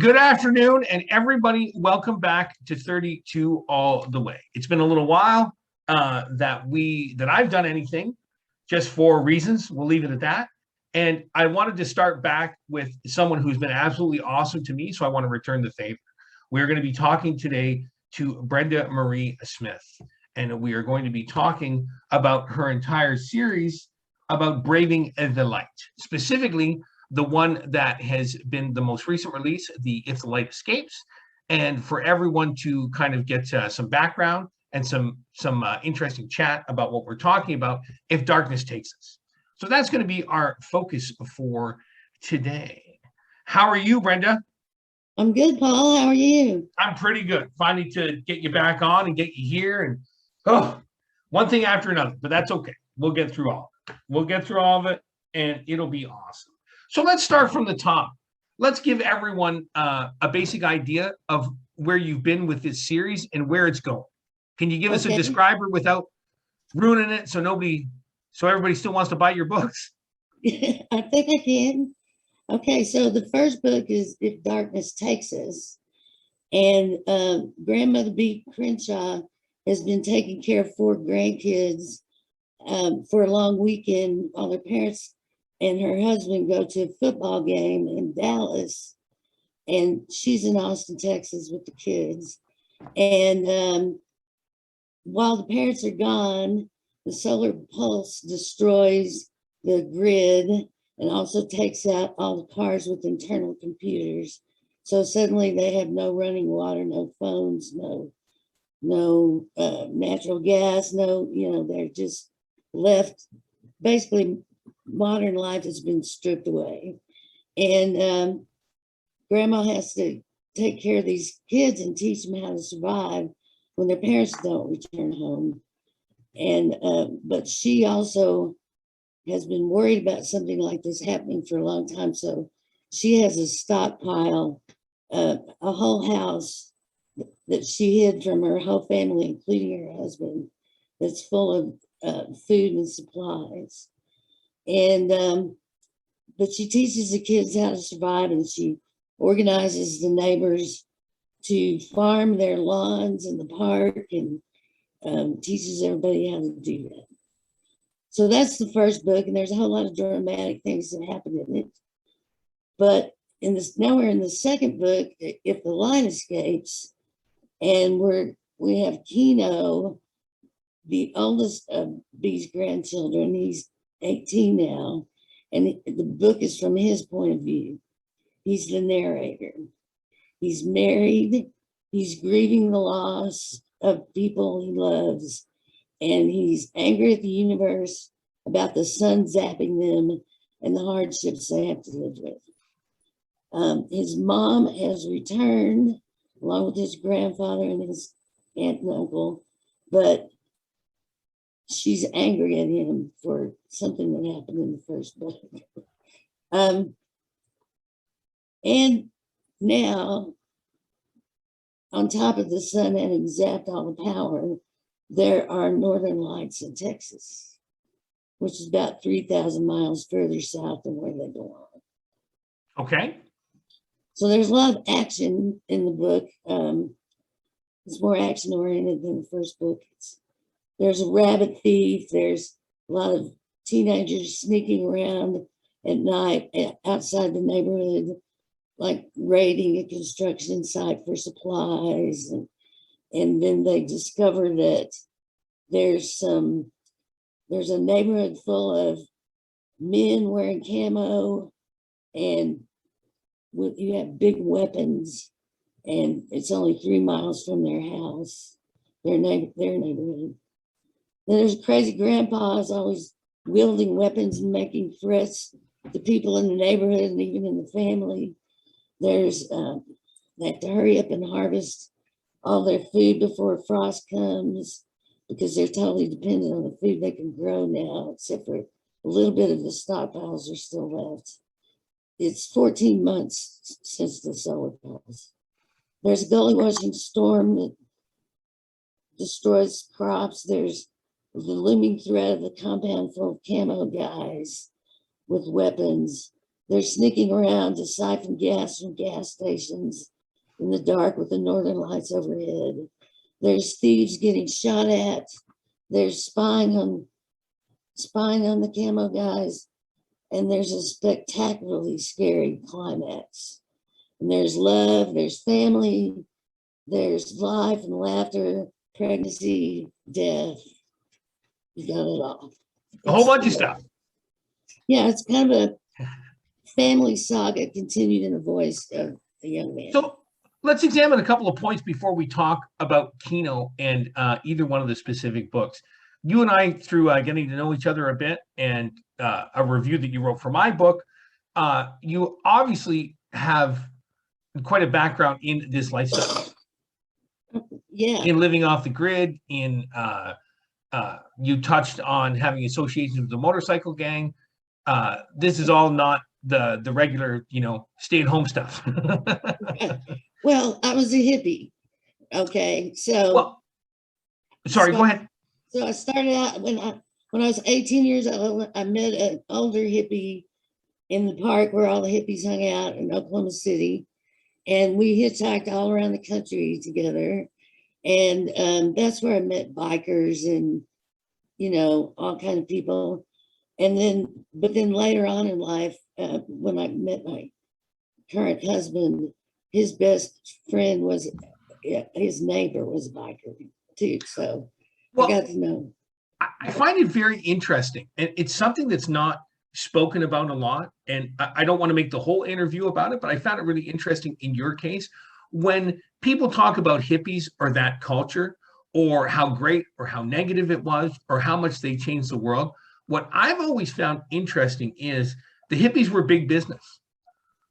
Good afternoon, and everybody, welcome back to 32 All the Way. It's been a little while that I've done anything, just for reasons. We'll leave it at that. And I wanted to start back with someone who's been absolutely awesome to me, so I want to return the favor. We're going to be talking today to Brenda Marie Smith, and we are going to be talking about her entire series about braving the light, specifically the one that has been the most recent release, the If the Light Escapes, and for everyone to kind of get some background and some interesting chat about what we're talking about, If Darkness Takes Us. So that's going to be our focus for today. How are you, Brenda? I'm good, Paul. How are you? I'm pretty good. Finally to get you back on and get you here, and one thing after another, but that's okay. We'll get through all of it. We'll get through all of it, and it'll be awesome. So let's start from the top. Let's give everyone a basic idea of where you've been with this series and where it's going. Can you give us a describer without ruining it so everybody still wants to buy your books? I think I can. Okay, so the first book is If Darkness Takes Us. And Grandmother B. Crenshaw has been taking care of 4 grandkids for a long weekend while their parents and her husband go to a football game in Dallas, and she's in Austin, Texas with the kids. And while the parents are gone, the solar pulse destroys the grid and also takes out all the cars with internal computers. So suddenly they have no running water, no phones, no natural gas, they're just left. Basically, modern life has been stripped away, and grandma has to take care of these kids and teach them how to survive when their parents don't return home. And but she also has been worried about something like this happening for a long time, so she has a stockpile, a whole house that she hid from her whole family, including her husband, that's full of food and supplies. And but she teaches the kids how to survive, and she organizes the neighbors to farm their lawns in the park, and teaches everybody how to do that. So that's the first book, and there's a whole lot of dramatic things that happen in it. But now we're in the second book, If the Light Escapes, and we have Keno, the oldest of B's grandchildren. He's 18 now, and the book is from his point of view. He's the narrator. He's married. He's grieving the loss of people he loves, and he's angry at the universe about the sun zapping them and the hardships they have to live with. His mom has returned along with his grandfather and his aunt and uncle, but she's angry at him for something that happened in the first book. And now, on top of the sun having zapped all the power, there are northern lights in Texas, which is about 3,000 miles further south than where they belong. Okay. So there's a lot of action in the book. It's more action oriented than the first book. There's a rabbit thief. There's a lot of teenagers sneaking around at night outside the neighborhood, like raiding a construction site for supplies. And then they discover that there's a neighborhood full of men wearing camo, and you have big weapons, and it's only 3 miles from their house, their neighborhood. Then there's a crazy grandpa is always wielding weapons and making threats to people in the neighborhood and even in the family. There's they have to hurry up and harvest all their food before frost comes, because they're totally dependent on the food they can grow now, except for a little bit of the stockpiles are still left. It's 14 months since the solar pulse. There's a gully washing storm that destroys crops. There's the looming threat of the compound full of camo guys with weapons. They're sneaking around to siphon gas from gas stations in the dark with the northern lights overhead. There's thieves getting shot at. There's spying on the camo guys. And there's a spectacularly scary climax. And there's love, there's family, there's life and laughter, pregnancy, death. You got it all. A whole bunch of stuff. Yeah, it's kind of a family saga continued in the voice of a young man. So let's examine a couple of points before we talk about Kino and either one of the specific books. You and I, through getting to know each other a bit and a review that you wrote for my book, you obviously have quite a background in this lifestyle. Yeah. In living off the grid, in you touched on having associations with the motorcycle gang. This is all not the regular, stay-at-home stuff. Well, I was a hippie. Okay, so well, sorry, go ahead. So I started out when I was 18 years old. I met an older hippie in the park where all the hippies hung out in Oklahoma City, and we hitchhiked all around the country together. And that's where I met bikers and all kind of people. And then later on in life, when I met my current husband, his best friend was his neighbor was a biker too. So I got to know. I find it very interesting, and it's something that's not spoken about a lot. And I don't want to make the whole interview about it, but I found it really interesting in your case when people talk about hippies or that culture, or how great or how negative it was, or how much they changed the world. What I've always found interesting is the hippies were big business,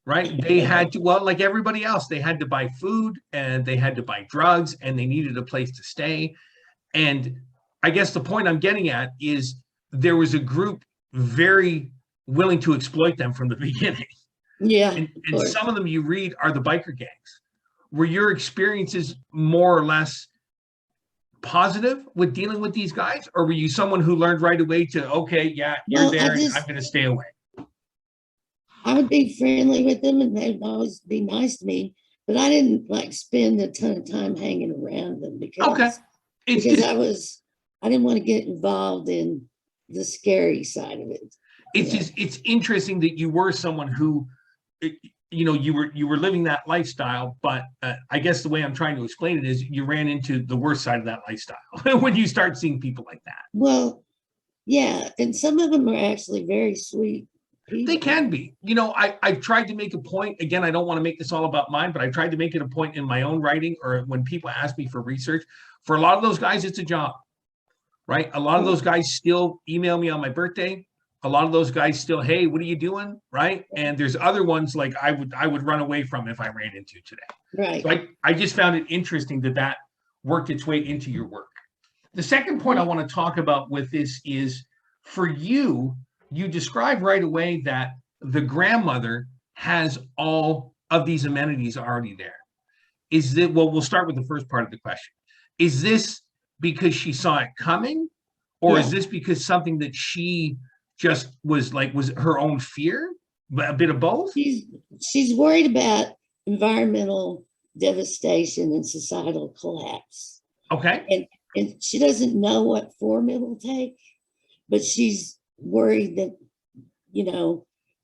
right? They had to, well, like everybody else, they had to buy food and they had to buy drugs and they needed a place to stay. And I guess the point I'm getting at is there was a group very willing to exploit them from the beginning. Yeah. And some of them you read are the biker gangs. Were your experiences more or less positive with dealing with these guys, or were you someone who learned right away to, okay, yeah, you're there, and I'm going to stay away? I would be friendly with them and they'd always be nice to me, but I didn't spend a ton of time hanging around them because I didn't want to get involved in the scary side of it. It's interesting that you were someone who, you were living that lifestyle, but I guess the way I'm trying to explain it is you ran into the worst side of that lifestyle when you start seeing people like that. Well, yeah, and some of them are actually very sweet people. They can be. I've tried to make a point, again, I don't want to make this all about mine, but I tried to make it a point in my own writing, or when people ask me for research. For a lot of those guys, it's a job, right? A lot of those guys still email me on my birthday. A lot of those guys still, hey, what are you doing? Right. And there's other ones like I would run away from if I ran into today. Right. So I just found it interesting that worked its way into your work. The second point I want to talk about with this is, for you describe right away that the grandmother has all of these amenities already there. We'll start with the first part of the question. Is this because she saw it coming, or is this because something that she just was her own fear, a bit of both? She's worried about environmental devastation and societal collapse. Okay. And she doesn't know what form it will take, but she's worried that,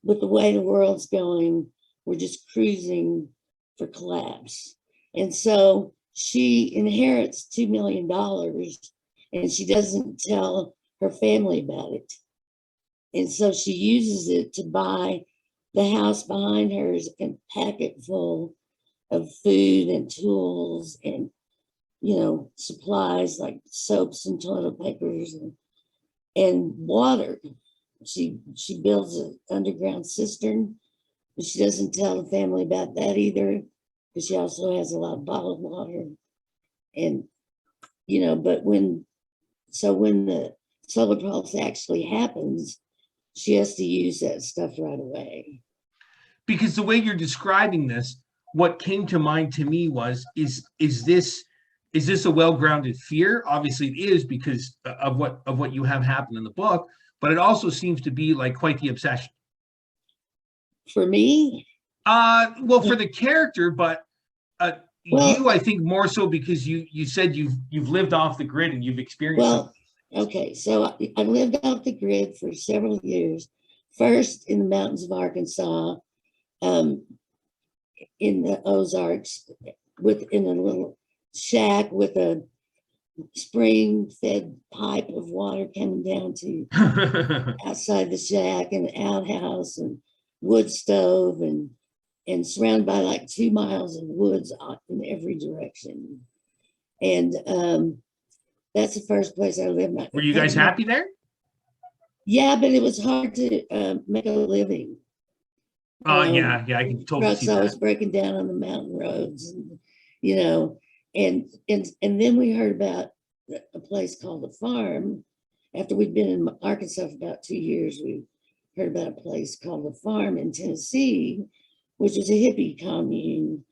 with the way the world's going, we're just cruising for collapse. And so she inherits $2 million and she doesn't tell her family about it. And so she uses it to buy the house behind hers and pack it full of food and tools and, supplies like soaps and toilet papers and water. She builds an underground cistern, but she doesn't tell the family about that either, because she also has a lot of bottled water. And, but when the solar pulse actually happens, she has to use that stuff right away. Because the way you're describing this, what came to mind to me was, is this a well-grounded fear? Obviously it is, because of what you have happen in the book, but it also seems to be like quite the obsession. For me, Well, for the character, but well, you, I think more so because you said you've lived off the grid and you've experienced well, okay. So I lived off the grid for several years. First in the mountains of Arkansas, um, in the Ozarks, in a little shack with a spring-fed pipe of water coming down to something. outside the shack, and an outhouse and wood stove, and surrounded by like 2 miles of woods in every direction. And that's the first place I lived. Were you guys happy there? Yeah, but it was hard to make a living. Yeah, I can totally see Trucks always that. breaking down on the mountain roads, and you know, and then we heard about a place called the farm. After we'd been in Arkansas for about 2 years, we heard about a place called the farm in Tennessee, which is a hippie commune,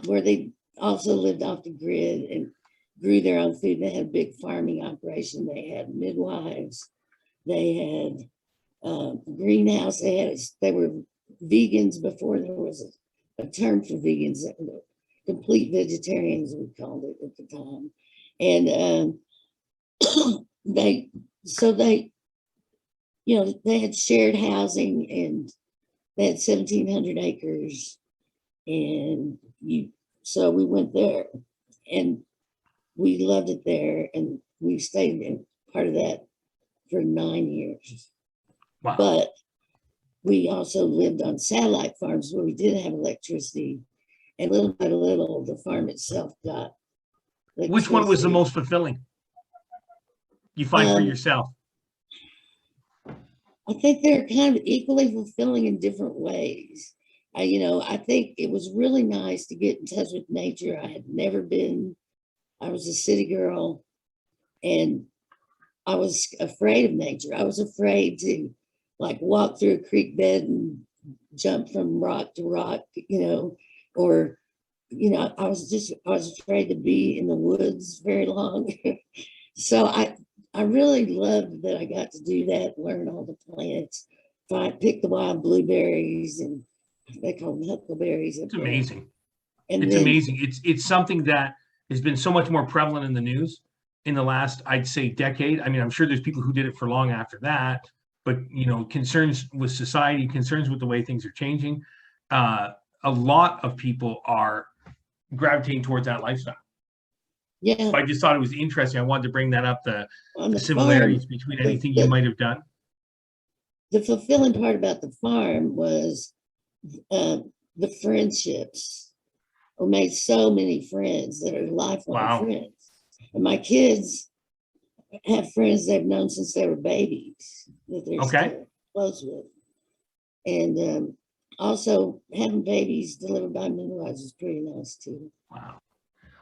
where they also lived off the grid and grew their own food. They had a big farming operation. They had midwives. They had a greenhouse. They were vegans before there was a term for vegans. Complete vegetarians, we called it at the time. And they they had shared housing, and they had 1,700 acres, and so we went there, and we loved it there, and we stayed in part of that for 9 years. Wow. But we also lived on satellite farms where we did have electricity, and little by little, the farm itself got electricity. Which one was the most fulfilling? You find for yourself? I think they're kind of equally fulfilling in different ways. I think it was really nice to get in touch with nature. I had never been. I was a city girl, and I was afraid of nature. I was afraid to like walk through a creek bed and jump from rock to rock, or I was afraid to be in the woods very long. So I really loved that I got to do that, learn all the plants, pick the wild blueberries, and they call them huckleberries. It's amazing. And it's then, amazing. It's something that has been so much more prevalent in the news in the last, I'd say, decade. I mean, I'm sure there's people who did it for long after that, but concerns with society, concerns with the way things are changing. A lot of people are gravitating towards that lifestyle. yeah. So I just thought it was interesting. I wanted to bring that up, the similarities farm, between anything you might have done. The fulfilling part about the farm was the friendships. I made so many friends that are lifelong friends. And my kids have friends they've known since they were babies that they're still close with. And also having babies delivered by midwives is pretty nice too. Wow.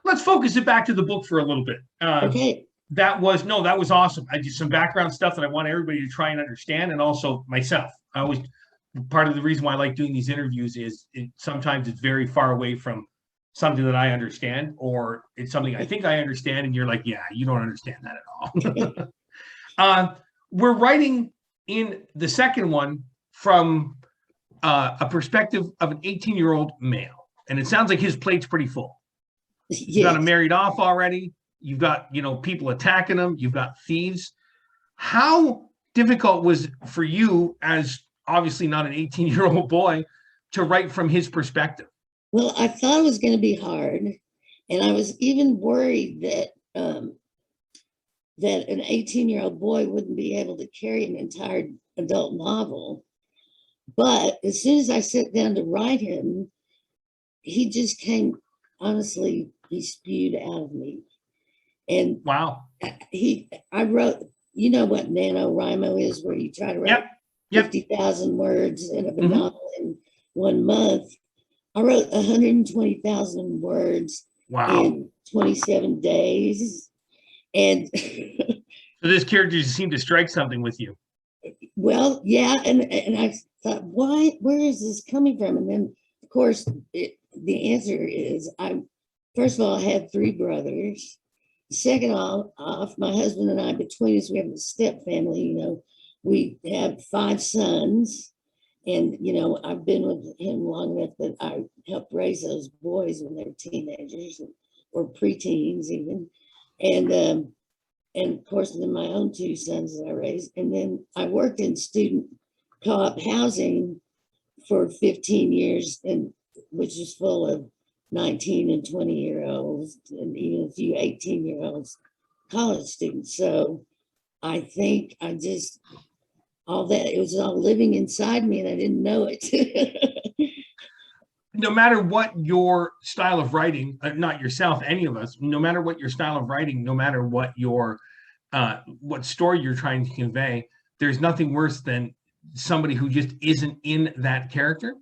Let's focus it back to the book for a little bit. Okay. That was awesome. I did some background stuff that I want everybody to try and understand, and also myself. Part of the reason why I like doing these interviews is sometimes it's very far away from something that I understand, or it's something I think I understand, and you're like, yeah, you don't understand that at all. We're writing in the second one from a perspective of an 18-year-old male, and it sounds like his plate's pretty full. You've got him married off already. You've got, people attacking him. You've got thieves. How difficult was for you, as obviously not an 18-year-old boy, to write from his perspective? Well, I thought it was going to be hard. And I was even worried that that an 18-year-old boy wouldn't be able to carry an entire adult novel. But as soon as I sat down to write him, he just came, honestly, he spewed out of me. And wow, I wrote, you know what NaNoWriMo is, where you try to write 50,000 words in a novel in 1 month. I wrote 120,000 words in 27 days. And so this character just seemed to strike something with you. Well, yeah. And I thought, where is this coming from? And then, of course, the answer is, first of all, I had 3 brothers. Second off, my husband and I, between us, we have a step family, we have 5 sons. And, you know, I've been with him long enough that I helped raise those boys when they were teenagers or preteens even. And of course, then my own two sons that I raised. And then I worked in student co-op housing for 15 years, and which is full of 19 and 20-year-olds and even a few 18-year-olds, college students. So I think I just, all that, it was all living inside me and I didn't know it. No matter what your style of writing, not yourself, any of us, no matter what your style of writing, no matter what your what story you're trying to convey, there's nothing worse than somebody who just isn't in that character,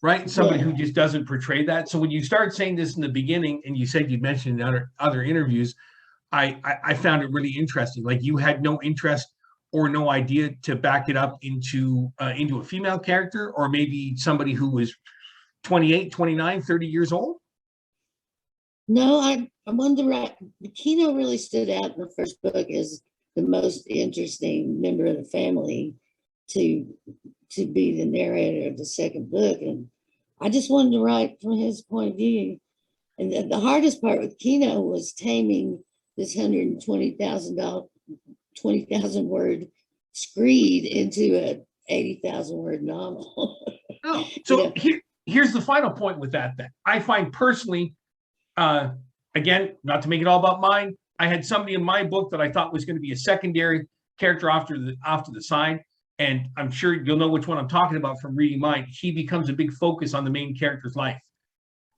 right? Somebody Yeah. who just doesn't portray that. So when you start saying this in the beginning, and you said you'd mentioned in other interviews, I found it really interesting. Like you had no interest or no idea to back it up into a female character, or maybe somebody who was 28, 29, 30 years old. No, I wanted to write. Kino really stood out in the first book as the most interesting member of the family to be the narrator of the second book, and I just wanted to write from his point of view. And the hardest part with Kino was taming this 20,000 word screed into a 80,000 word novel. Oh, so here's the final point with that. Then I find personally. Again, not to make it all about mine, I had somebody in my book that I thought was going to be a secondary character off to the side, and I'm sure you'll know which one I'm talking about from reading mine. He becomes a big focus on the main character's life,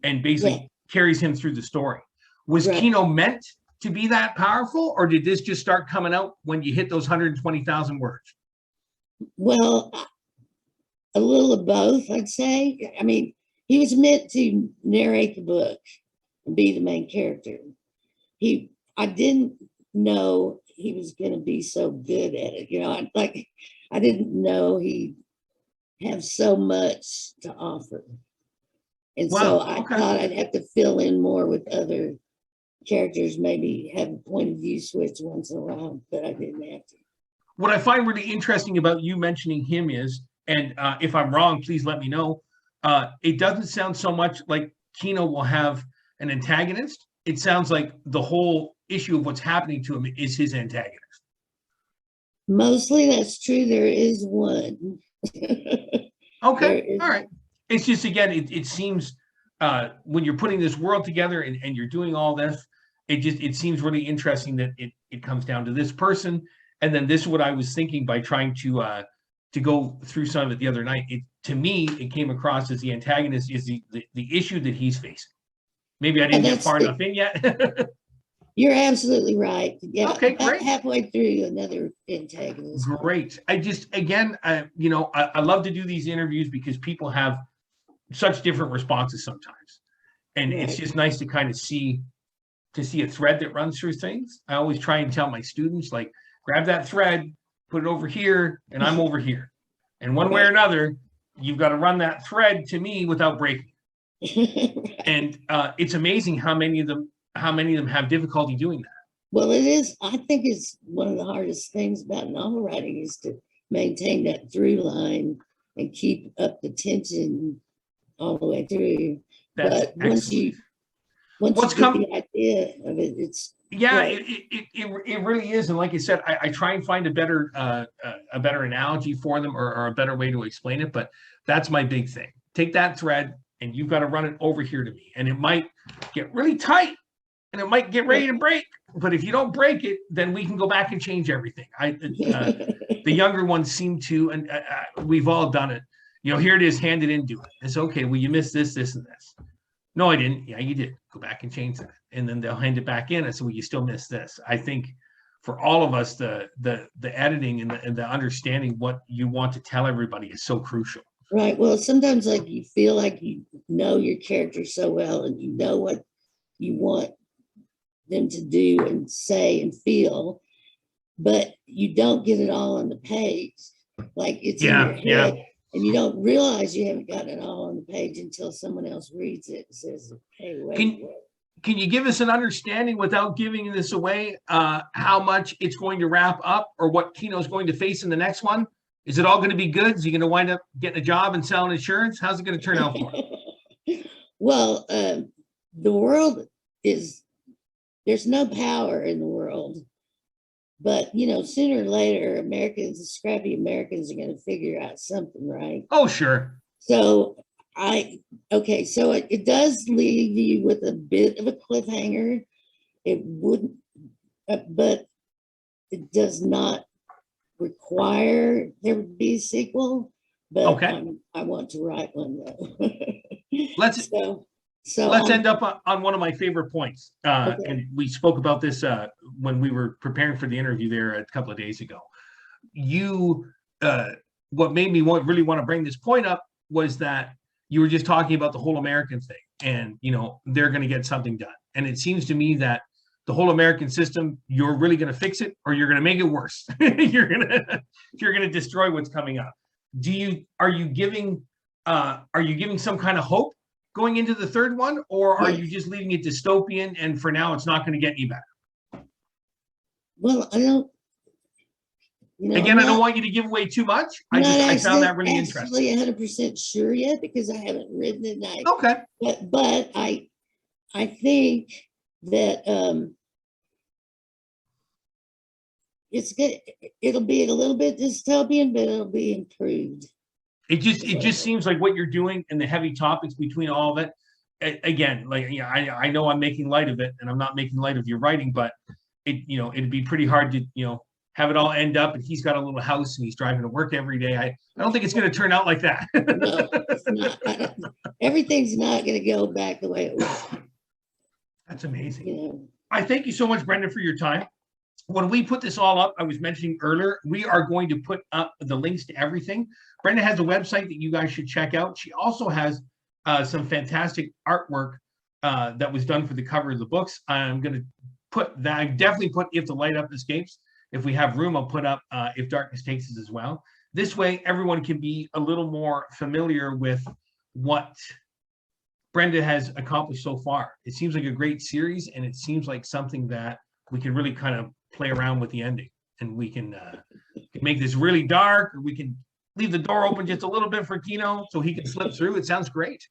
and basically carries him through the story. Was Kino meant to be that powerful, or did this just start coming out when you hit those 120,000 words? Well, a little of both, I'd say. I mean, he was meant to narrate the book and be the main character. I didn't know he was going to be so good at it. You know, I didn't know he'd have so much to offer. And so I thought I'd have to fill in more with other characters, maybe have a point of view switch once in a while, but I didn't have to. What I find really interesting about you mentioning him is, and if I'm wrong, please let me know, it doesn't sound so much like Kino will have an antagonist. It sounds like the whole issue of what's happening to him is his antagonist. Mostly that's true. There is one. Okay, all right. It's just, again, it seems when you're putting this world together and you're doing all this, it seems really interesting that it comes down to this person. And then this is what I was thinking by trying to go through some of it the other night. To me, it came across as the antagonist is the issue that he's facing. Maybe I didn't get far enough in yet. You're absolutely right. Yeah. Okay, great. Halfway through another antagonist. Great. I just, again, I love to do these interviews because people have such different responses sometimes. And it's just nice to kind of see a thread that runs through things. I always try and tell my students, like, grab that thread, put it over here, and I'm over here. And one way or another, you've got to run that thread to me without breaking. And it's amazing how many of them have difficulty doing that. Well, it is. I think it's one of the hardest things about novel writing is to maintain that through line and keep up the tension all the way through. That's but once you get the idea of it, it's it really is. And like I said, I try and find a better analogy for them or a better way to explain it. But that's my big thing. Take that thread and you've got to run it over here to me. And it might get really tight and it might get ready to break. But if you don't break it, then we can go back and change everything. The younger ones seem to, and we've all done it. Here it is, hand it in, do it. It's okay. Well, you missed this, this, and this. No, I didn't. Yeah, you did. Go back and change that. And then they'll hand it back in and say, well, you still missed this. I think for all of us, the editing and the understanding what you want to tell everybody is so crucial. Right. Well, sometimes like you feel like you know your character so well and you know what you want them to do and say and feel, but you don't get it all on the page. Like it's in your head. And you don't realize you haven't gotten it all on the page until someone else reads it and says, hey, wait. Can you give us an understanding without giving this away, how much it's going to wrap up or what Kino's going to face in the next one? Is it all going to be good? Is he going to wind up getting a job and selling insurance? How's it going to turn out for him? Well, the world is, there's no power in the world, but you know, sooner or later, Americans, scrappy Americans, are going to figure out something, right? Oh, sure. So okay, so it does leave you with a bit of a cliffhanger. It wouldn't, but it does not require there would be a sequel. But Okay. I want to write one though. Let's so end up on one of my favorite points. okay. And we spoke about this when we were preparing for the interview there a couple of days ago. What made me really want to bring this point up was that you were just talking about the whole American thing, and you know they're going to get something done. And it seems to me that the whole American system, you're really going to fix it, or you're going to make it worse. you're going to destroy what's coming up. Are you giving some kind of hope going into the third one, or are you just leaving it dystopian and for now it's not going to get any better? Well, I don't. You know, Again, I don't want you to give away too much. I found that really interesting. I'm not 100% sure yet because I haven't written it. Okay. But I think that it's good. It'll be a little bit dystopian, but it'll be improved. It just seems like what you're doing and the heavy topics between all of it. Again, like I know I'm making light of it, and I'm not making light of your writing, but it'd be pretty hard to have it all end up and he's got a little house and he's driving to work every day. I don't think it's going to turn out like that. No, it's not. Everything's not going to go back the way it was. That's amazing. Yeah. I thank you so much, Brenda, for your time. When we put this all up, I was mentioning earlier, we are going to put up the links to everything. Brenda has a website that you guys should check out. She also has some fantastic artwork that was done for the cover of the books. I'm going to put that. I definitely put If the Light Up Escapes. If we have room, I'll put up If Darkness Takes Us as well. This way, everyone can be a little more familiar with what Brenda has accomplished so far. It seems like a great series, and it seems like something that we can really kind of play around with the ending, and we can make this really dark, or we can leave the door open just a little bit for Kino so he can slip through. It sounds great.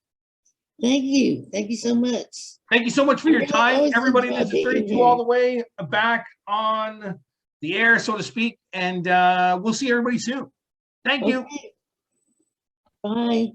Thank you. Thank you so much. Thank you so much for your time, everybody. This is 32 all the way back on the air, so to speak, and we'll see everybody soon. Thank you. Bye.